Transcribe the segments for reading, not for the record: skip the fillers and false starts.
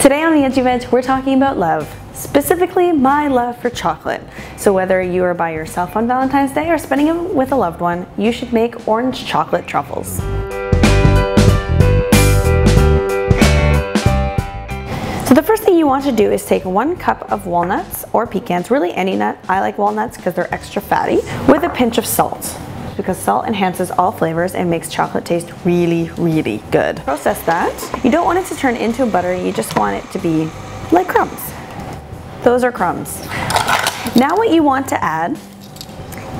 Today on the Edgy Veg, we're talking about love, specifically my love for chocolate. So whether you are by yourself on Valentine's Day or spending it with a loved one, you should make orange chocolate truffles. So the first thing you want to do is take 1 cup of walnuts or pecans, really any nut. I like walnuts because they're extra fatty, with a pinch of salt, because salt enhances all flavors and makes chocolate taste really, really good. Process that. You don't want it to turn into butter, you just want it to be like crumbs. Those are crumbs. Now what you want to add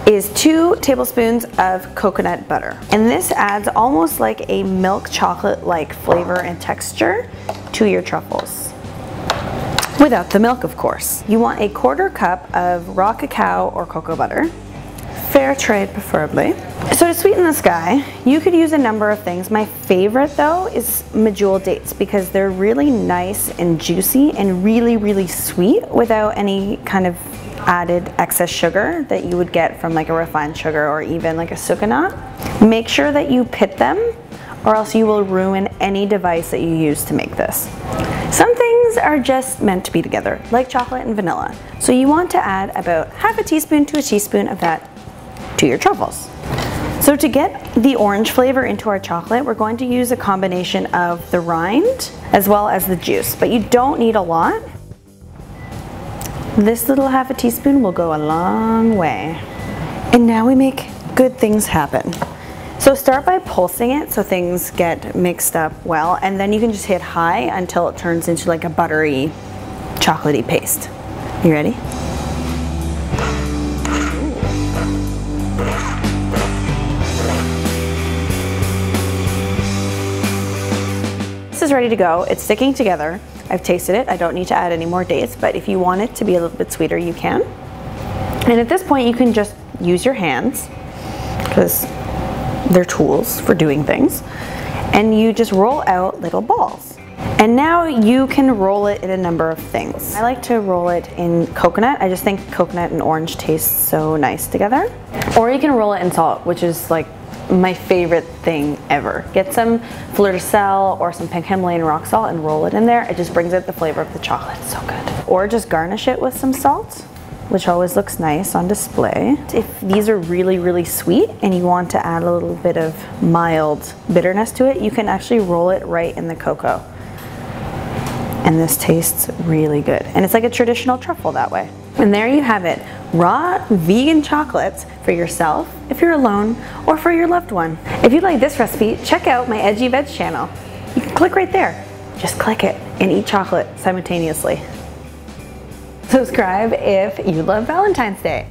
is 2 tablespoons of coconut butter. And this adds almost like a milk chocolate-like flavor and texture to your truffles. Without the milk, of course. You want a 1/4 cup of raw cacao or cocoa butter. Fair trade preferably. So to sweeten this guy, you could use a number of things. My favorite though is medjool dates because they're really nice and juicy and really, really sweet without any kind of added excess sugar that you would get from like a refined sugar or even like a sucanat. Make sure that you pit them or else you will ruin any device that you use to make this. Some things are just meant to be together, like chocolate and vanilla. So you want to add about 1/2 teaspoon to a teaspoon of that to your truffles. So to get the orange flavor into our chocolate, we're going to use a combination of the rind as well as the juice, but you don't need a lot. This little 1/2 teaspoon will go a long way. And now we make good things happen. So start by pulsing it so things get mixed up well, and then you can just hit high until it turns into like a buttery, chocolatey paste. You ready? This is ready to go. It's sticking together. I've tasted it. I don't need to add any more dates, but if you want it to be a little bit sweeter, you can. And at this point, you can just use your hands because they're tools for doing things. And you just roll out little balls. And now you can roll it in a number of things. I like to roll it in coconut. I just think coconut and orange taste so nice together. Or you can roll it in salt, which is like my favorite thing ever. Get some fleur de sel or some pink Himalayan rock salt and roll it in there. It just brings out the flavor of the chocolate. It's so good. Or just garnish it with some salt, which always looks nice on display. If these are really, really sweet and you want to add a little bit of mild bitterness to it, you can actually roll it right in the cocoa. And this tastes really good. And it's like a traditional truffle that way. And there you have it. Raw vegan chocolates for yourself, if you're alone, or for your loved one. If you like this recipe, check out my Edgy Veg channel. You can click right there. Just click it and eat chocolate simultaneously. Subscribe if you love Valentine's Day.